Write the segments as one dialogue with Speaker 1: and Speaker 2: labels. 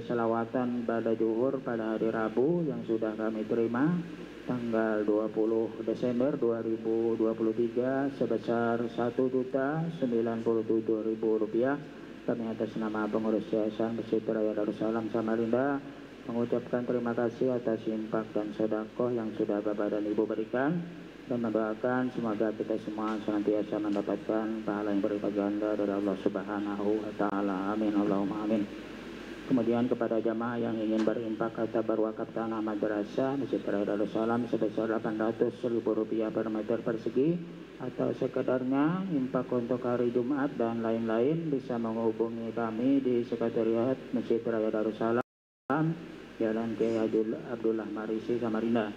Speaker 1: selawatan pada zuhur pada hari Rabu yang sudah kami terima tanggal 20 Desember 2023 sebesar Rp1.097.000. Kami atas nama pengurus Yayasan Masjid Raya Darussalam Samarinda mengucapkan terima kasih atas infak dan sedekah yang sudah Bapak dan Ibu berikan, dan mendoakan semoga kita semua senantiasa mendapatkan pahala yang berlipat ganda dari Allah Subhanahu wa Ta'ala. Amin Allahumma amin. Kemudian kepada jamaah yang ingin berinfak atau berwakaf tanah madrasah Masjid Raya Darussalam sebesar Rp800.000 per meter persegi, atau sekedarnya infak untuk hari Jumat dan lain-lain, bisa menghubungi kami di Sekretariat Masjid Raya Darussalam, Jalan Kiai Abdullah Marisi, Samarinda.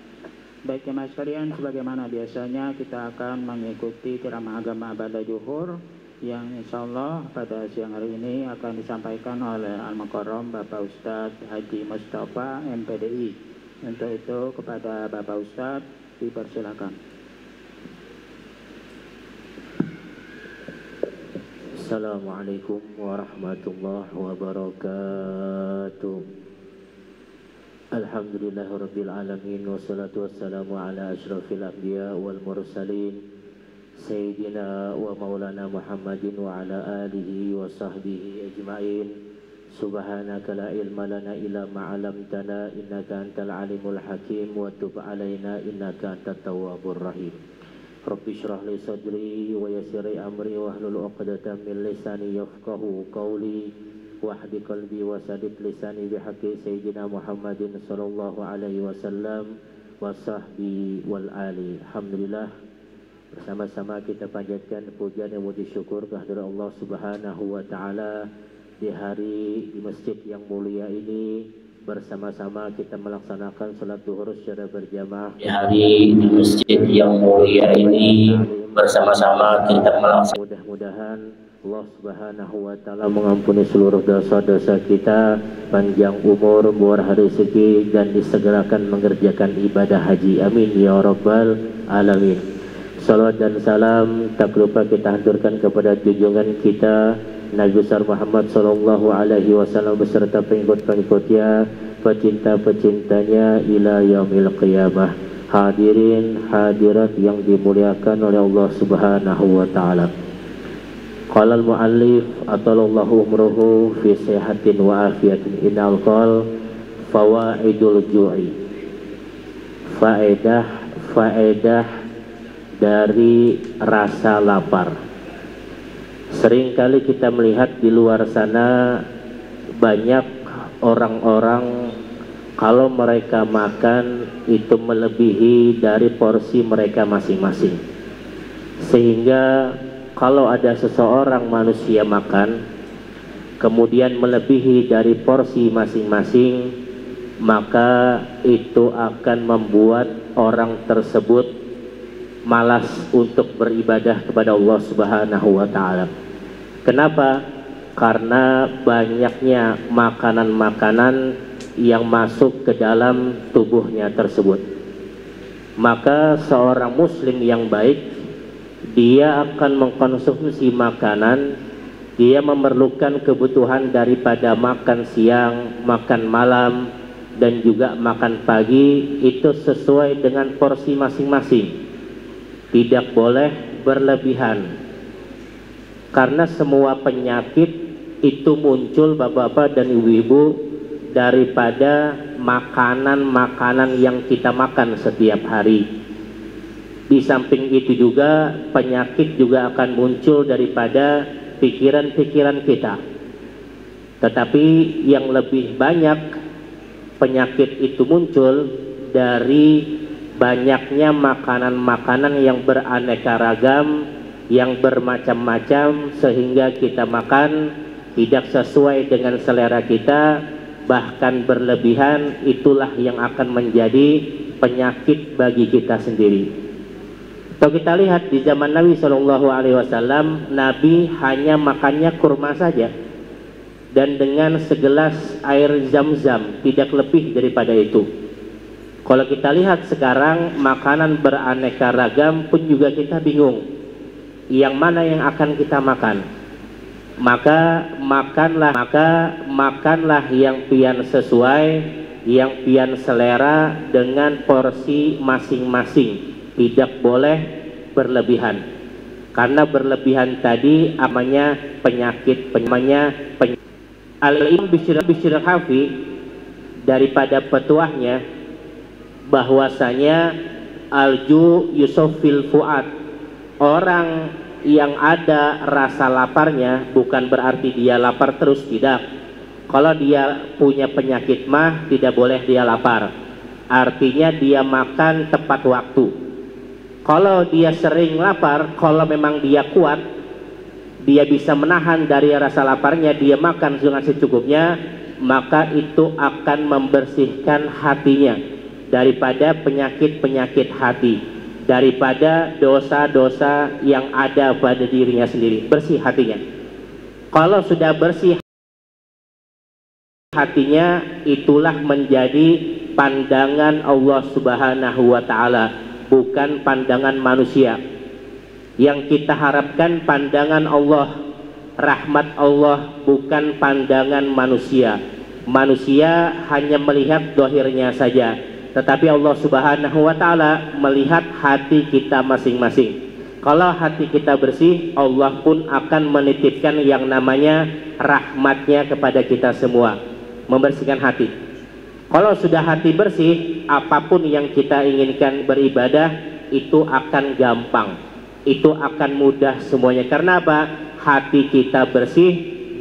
Speaker 1: Baik jemaah sekalian, sebagaimana biasanya kita akan mengikuti ceramah agama pada zuhur yang insya Allah pada siang hari ini akan disampaikan oleh Al-Mukarram Bapak Ustadz Haji Mustafa MPDI. Untuk itu kepada Bapak Ustadz dipersilakan.
Speaker 2: Assalamualaikum warahmatullahi wabarakatuh. Alhamdulillahirabbil alamin, wassalatu wassalamu ala asyrafil anbiya wal mursalin Sayyidina wa maulana Muhammadin wa ala alihi wa sahbihi ajma'in. Subhanaka la ilma lana illa ma 'allamtana innaka antal alimul hakim wa tub alaina innaka antat tawwabur rahim. Rabbi shrah li sadri wa yassir li amri wahlul 'uqdatam min lisani yafqahu qawli wahdi qalbi wa sadid lisani bihaqqi Sayyidina Muhammadin sallallahu alaihi wasallam wa sahbihi wal ali. Alhamdulillah, bersama-sama kita panjatkan pujian dan puji syukur kehadirat Allah Subhanahu wa Ta'ala di hari di masjid yang mulia ini. Bersama-sama kita melaksanakan salat zuhur secara berjamaah di hari di masjid yang mulia ini. Bersama-sama kita melaksanakan, mudah-mudahan Allah Subhanahu wa Ta'ala mengampuni seluruh dosa-dosa kita, panjang umur, murah rezeki, dan disegerakan mengerjakan ibadah haji. Amin ya rabbal alamin. Salawat dan salam tak lupa kita haturkan kepada junjungan kita Nabi besar Muhammad sallallahu alaihi wasallam beserta pengikut-pengikutnya, pecinta-pecintanya ila yaumil qiyamah. Hadirin hadirat yang dimuliakan oleh Allah Subhanahu wa Ta'ala. Qala al-muallif atalallahu umruhu fi sihatin wa afiyatin innal qal fawaidul ju'i. Faedah dari rasa lapar. Seringkali kita melihat di luar sana banyak orang-orang kalau mereka makan itu melebihi dari porsi mereka masing-masing. Sehingga kalau ada seseorang manusia makan kemudian melebihi dari porsi masing-masing, maka itu akan membuat orang tersebut malas untuk beribadah kepada Allah Subhanahu wa Ta'ala. Kenapa? Karena banyaknya makanan-makanan yang masuk ke dalam tubuhnya tersebut. Maka seorang muslim yang baik, dia akan mengkonsumsi makanan, dia memerlukan kebutuhan daripada makan siang, makan malam, dan juga makan pagi itu sesuai dengan porsi masing-masing. Tidak boleh berlebihan, karena semua penyakit itu muncul bapak-bapak dan ibu-ibu daripada makanan-makanan yang kita makan setiap hari. Di samping itu juga penyakit juga akan muncul daripada pikiran-pikiran kita. Tetapi yang lebih banyak penyakit itu muncul dari banyaknya makanan-makanan yang beraneka ragam, yang bermacam-macam, sehingga kita makan tidak sesuai dengan selera kita, bahkan berlebihan. Itulah yang akan menjadi penyakit bagi kita sendiri. Kalau kita lihat di zaman Nabi Shallallahu Alaihi Wasallam, Nabi hanya makannya kurma saja dan dengan segelas air zam-zam, tidak lebih daripada itu. Kalau kita lihat sekarang makanan beraneka ragam pun juga kita bingung yang mana yang akan kita makan. maka makanlah yang pian sesuai, yang pian selera dengan porsi masing-masing, tidak boleh berlebihan, karena berlebihan tadi namanya penyakit. Al-Imam Bishr Hafi daripada petuahnya bahwasanya alju yusofil fuad, orang yang ada rasa laparnya bukan berarti dia lapar terus, tidak. Kalau dia punya penyakit mah tidak boleh dia lapar, artinya dia makan tepat waktu. Kalau dia sering lapar, kalau memang dia kuat, dia bisa menahan dari rasa laparnya, dia makan dengan secukupnya, maka itu akan membersihkan hatinya daripada penyakit-penyakit hati, daripada dosa-dosa yang ada pada dirinya sendiri. Bersih hatinya. Kalau sudah bersih hatinya, itulah menjadi pandangan Allah Subhanahu wa Ta'ala, bukan pandangan manusia. Yang kita harapkan pandangan Allah, rahmat Allah, bukan pandangan manusia. Manusia hanya melihat dohirnya saja, tetapi Allah Subhanahu wa Ta'ala melihat hati kita masing-masing. Kalau hati kita bersih, Allah pun akan menitipkan yang namanya rahmatnya kepada kita semua, membersihkan hati. Kalau sudah hati bersih, apapun yang kita inginkan beribadah itu akan gampang, itu akan mudah semuanya. Karena apa? Hati kita bersih,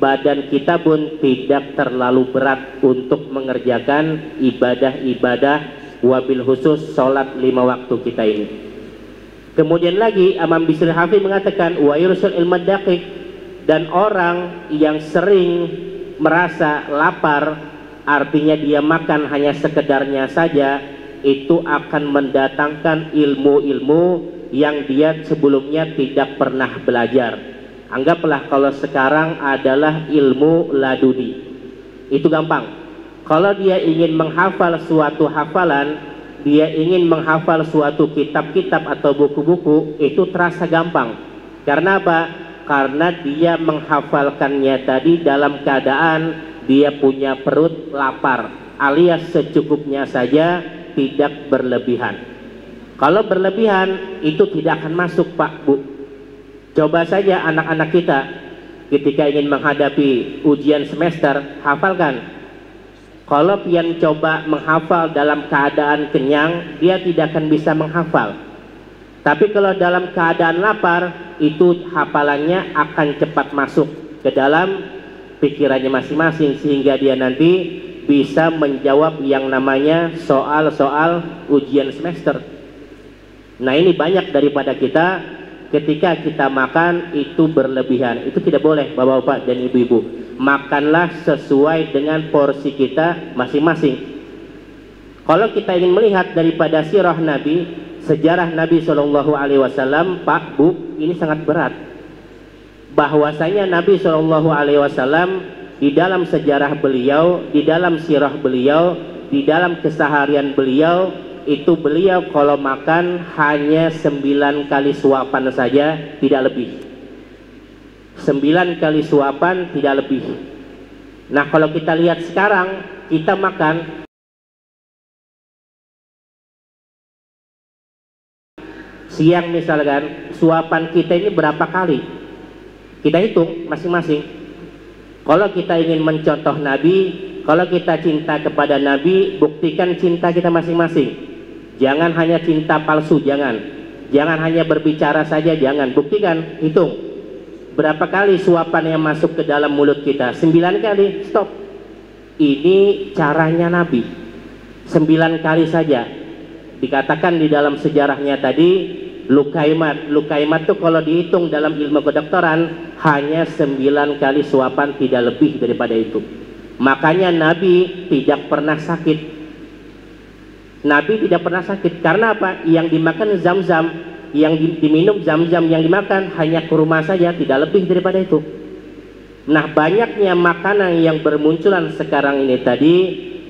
Speaker 2: badan kita pun tidak terlalu berat untuk mengerjakan ibadah-ibadah, wabil khusus sholat 5 waktu kita ini. Kemudian lagi Imam Bishr Hafi mengatakan wa yursul ilmad daqiq, dan orang yang sering merasa lapar, artinya dia makan hanya sekedarnya saja, itu akan mendatangkan ilmu-ilmu yang dia sebelumnya tidak pernah belajar. Anggaplah kalau sekarang adalah ilmu laduni, itu gampang. Kalau dia ingin menghafal suatu hafalan, dia ingin menghafal suatu kitab-kitab atau buku-buku, itu terasa gampang. Karena apa? Karena dia menghafalkannya tadi dalam keadaan dia punya perut lapar, alias secukupnya saja, tidak berlebihan. Kalau berlebihan itu tidak akan masuk, Pak, Bu. Coba saja anak-anak kita ketika ingin menghadapi ujian semester, hafalkan. Kalau pian coba menghafal dalam keadaan kenyang, dia tidak akan bisa menghafal. Tapi kalau dalam keadaan lapar, itu hafalannya akan cepat masuk ke dalam pikirannya masing-masing, sehingga dia nanti bisa menjawab yang namanya soal-soal ujian semester. Nah, ini banyak daripada kita ketika kita makan itu berlebihan. Itu tidak boleh, Bapak-bapak dan Ibu-ibu. Makanlah sesuai dengan porsi kita masing-masing. Kalau kita ingin melihat daripada sirah Nabi, sejarah Nabi Shallallahu Alaihi Wasallam, Pak, Bu, ini sangat berat. Bahwasanya Nabi Shallallahu Alaihi Wasallam di dalam sejarah beliau, di dalam sirah beliau, di dalam keseharian beliau, itu beliau kalau makan hanya 9 kali suapan saja, tidak lebih. 9 kali suapan, tidak lebih. Nah, kalau kita lihat sekarang, kita makan siang misalkan, suapan kita ini berapa kali? Kita hitung masing-masing. Kalau kita ingin mencontoh Nabi, kalau kita cinta kepada Nabi, buktikan cinta kita masing-masing. Jangan hanya cinta palsu, jangan hanya berbicara saja, jangan. Buktikan, hitung berapa kali suapan yang masuk ke dalam mulut kita. 9 kali, stop. Ini caranya Nabi, 9 kali saja. Dikatakan di dalam sejarahnya tadi, Lukaimat itu kalau dihitung dalam ilmu kedokteran hanya 9 kali suapan, tidak lebih daripada itu. Makanya Nabi tidak pernah sakit. Nabi tidak pernah sakit. Karena apa? Yang dimakan zam-zam, yang diminum zam-zam, yang dimakan hanya kurma saja, tidak lebih daripada itu. Nah, banyaknya makanan yang bermunculan sekarang ini tadi,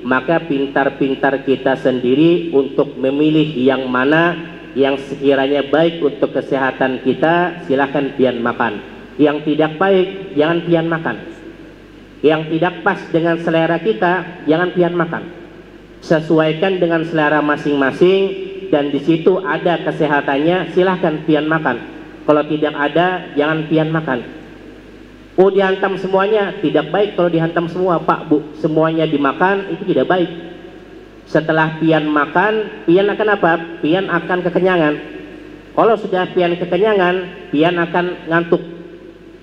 Speaker 2: maka pintar-pintar kita sendiri untuk memilih yang mana yang sekiranya baik untuk kesehatan kita, silahkan pian makan. Yang tidak baik jangan pian makan. Yang tidak pas dengan selera kita jangan pian makan. Sesuaikan dengan selera masing-masing, dan di situ ada kesehatannya, silahkan pian makan. Kalau tidak ada jangan pian makan. Oh, dihantam semuanya, tidak baik kalau dihantam semua, Pak Bu, semuanya dimakan, itu tidak baik. Setelah pian makan, pian akan apa? Pian akan kekenyangan. Kalau sudah pian kekenyangan, pian akan ngantuk.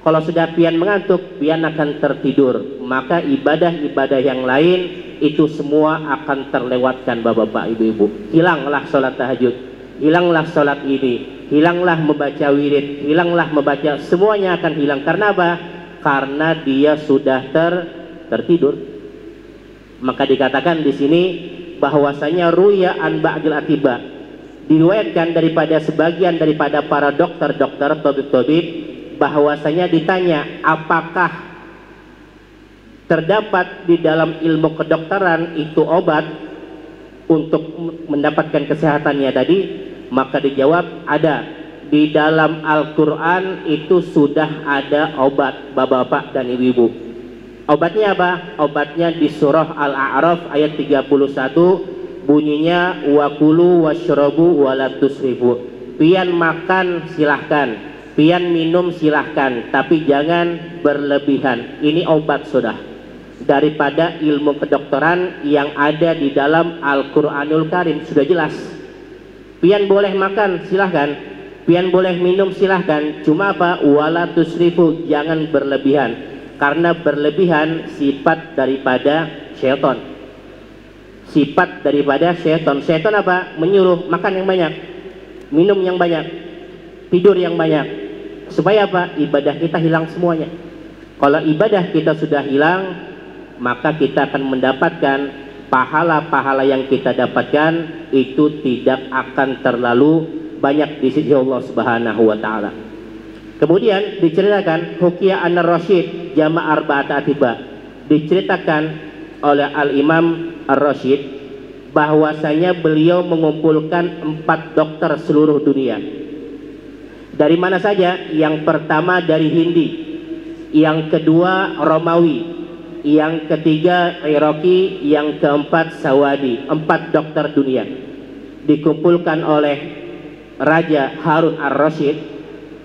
Speaker 2: Kalau sudah pian mengantuk, pian akan tertidur. Maka ibadah-ibadah yang lain itu semua akan terlewatkan, Bapak-bapak, Ibu-ibu. Hilanglah sholat tahajud, hilanglah sholat ini, hilanglah membaca wirid, hilanglah membaca, semuanya akan hilang. Karena apa? Karena dia sudah tertidur. Maka dikatakan di sini bahwasanya ruya an ba'dil atiba, diriwayatkan daripada sebagian daripada para dokter-dokter, tabib-tabib, bahwasanya ditanya apakah terdapat di dalam ilmu kedokteran itu obat untuk mendapatkan kesehatannya tadi, maka dijawab ada. Di dalam Al-Quran itu sudah ada obat, bapak-bapak dan ibu-ibu. Obatnya apa? Obatnya di surah Al-A'raf ayat 31, bunyinya wakulu washrabu wala tusrifu. Pian makan silahkan, pian minum silahkan, tapi jangan berlebihan. Ini obat sudah daripada ilmu kedokteran yang ada di dalam Al-Quranul Karim, sudah jelas. Pian boleh makan silahkan, pian boleh minum silahkan, cuma apa? Wala tusrifu, jangan berlebihan. Karena berlebihan sifat daripada syaitan. Sifat daripada syaitan. Syaitan apa? Menyuruh makan yang banyak, minum yang banyak, tidur yang banyak. Supaya apa? Ibadah kita hilang semuanya. Kalau ibadah kita sudah hilang, maka kita akan mendapatkan pahala-pahala yang kita dapatkan itu tidak akan terlalu banyak di sisi Allah Subhanahu wa taala. Kemudian diceritakan Hukia An-Rasyid Jama' Arba'at Atiba, diceritakan oleh Al-Imam Ar-Rasyid bahwasanya beliau mengumpulkan 4 dokter seluruh dunia. Dari mana saja? Yang pertama dari Hindi, yang kedua Romawi, yang ketiga Iraqi, yang keempat Sawadi. 4 dokter dunia dikumpulkan oleh Raja Harun Ar-Rasyid.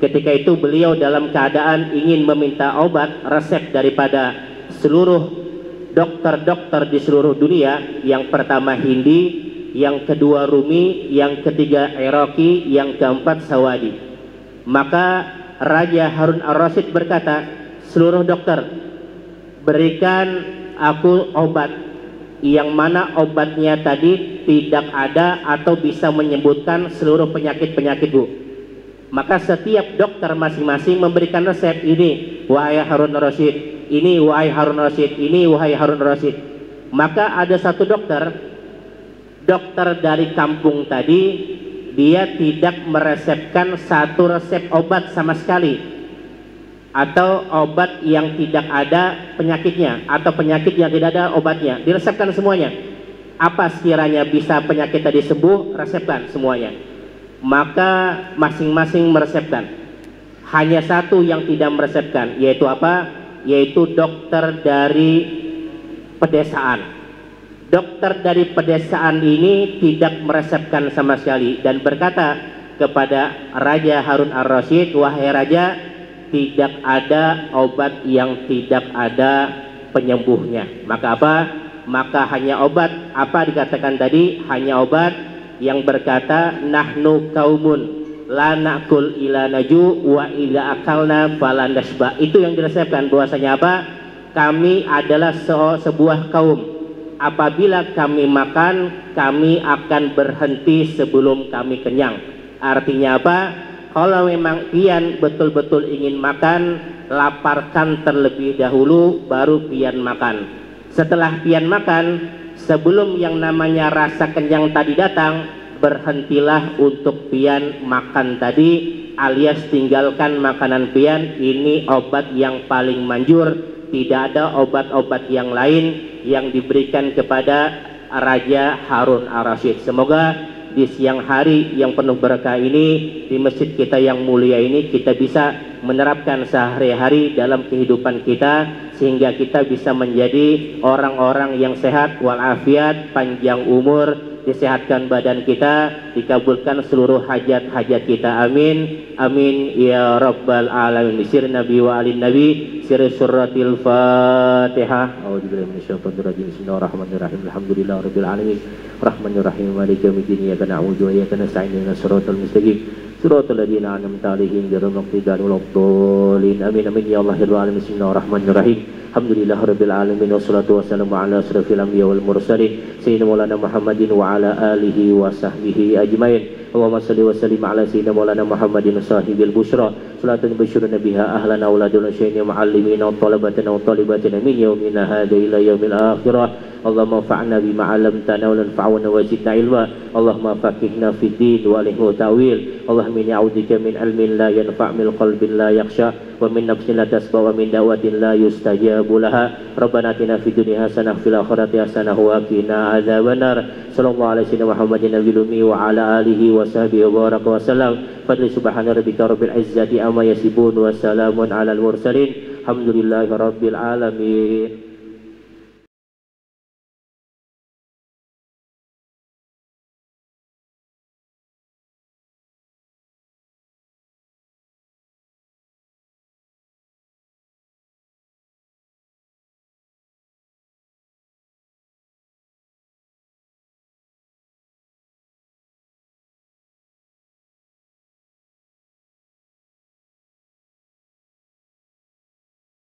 Speaker 2: Ketika itu beliau dalam keadaan ingin meminta obat resep daripada seluruh dokter-dokter di seluruh dunia. Yang pertama Hindi, yang kedua Rumi, yang ketiga Iraqi, yang keempat Sawadi. Maka Raja Harun Ar-Rasyid berkata, seluruh dokter, berikan aku obat yang mana obatnya tadi tidak ada atau bisa menyebutkan seluruh penyakit-penyakitku. Maka setiap dokter masing-masing memberikan resep, ini wahai Harun Ar-Rasyid, ini wahai Harun Ar-Rasyid, ini wahai Harun Ar-Rasyid. Maka ada satu dokter dari kampung tadi, dia tidak meresepkan satu resep obat sama sekali, atau obat yang tidak ada penyakitnya, atau penyakit yang tidak ada obatnya, diresepkan semuanya. Apa sekiranya bisa penyakit tadi sembuh, resepkan semuanya. Maka masing-masing meresepkan. Hanya satu yang tidak meresepkan, yaitu apa? Yaitu dokter dari pedesaan. Dokter dari pedesaan ini tidak meresepkan sama sekali dan berkata kepada Raja Harun Ar-Rasyid, wahai Raja, tidak ada obat yang tidak ada penyembuhnya. Maka apa? Maka hanya obat, apa dikatakan tadi? Hanya obat yang berkata nahnu kaumun la na'kul ila naju wa ila akalna fala nasba. Itu yang diresepkan, bahwasanya apa? Kami adalah sebuah kaum, apabila kami makan kami akan berhenti sebelum kami kenyang. Artinya apa? Kalau memang pian betul-betul ingin makan, laparkan terlebih dahulu baru pian makan. Setelah pian makan, sebelum yang namanya rasa kenyang tadi datang, berhentilah untuk pian makan tadi, alias tinggalkan makanan pian. Ini obat yang paling manjur, tidak ada obat-obat yang lain yang diberikan kepada Raja Harun Ar-Rasyid. Semoga di siang hari yang penuh berkah ini, di masjid kita yang mulia ini, kita bisa menerapkan sehari-hari dalam kehidupan kita, sehingga kita bisa menjadi orang-orang yang sehat walafiat, panjang umur, disehatkan badan kita, dikabulkan seluruh hajat-hajat kita. Amin amin ya rabbal alamin. Sir nabi wa alin nabi, sir suratil fatihah. A'udzubillahi minasyaitonir rajim. Bismillahirrahmanirrahim. Alhamdulillahirabbil alamin. Rahmanirrahim. Maliki yaumiddin. Iyyaka na'budu wa iyyaka nasta'in. Ihdinas siratal mustaqim. Siratal ladzina an'amta 'alaihim ghairil maghdubi 'alaihim waladdallin. Amin amin ya Allahil alamin. Bismillahirrahmanirrahim. Alhamdulillahirabbil alamin wassalatu wassalamu ala asyrafil anbiya wal mursalin sayyidina maulana Muhammadin wa ala alihi wa sahbihi ajmain. Allahumma shalli wa sallim ala sayyidina maulana Muhammadin sahibil busyra salatan basyiruna biha ahlan auladul syai'in muallimina wa talabatana wa talibatina min yaumina hadza ila yaumil akhirah. Allahumma fa'na bima 'allamtana wa lanfa'na wa zidna ilma. Allahumma faqihna fid din wa alihmu ta'wil. Allahumma inni a'udzubika min ilmin la yanfa' min qalbin la yakhsha wa min nafsin la tasba wa min da'watin la yustajabu laha. Rabbana atina fid dunya hasanah fil akhirati hasanah wa qina adzabannar. Sallallahu alaihi wasallam Muhammadin nabiyil ummi wa ala alihi wa sahbihi wa baraka wa sallam. Fadli subhana rabbika rabbil izzati amma yasifun wa salamun alal mursalin. Alhamdulillahi rabbil alamin.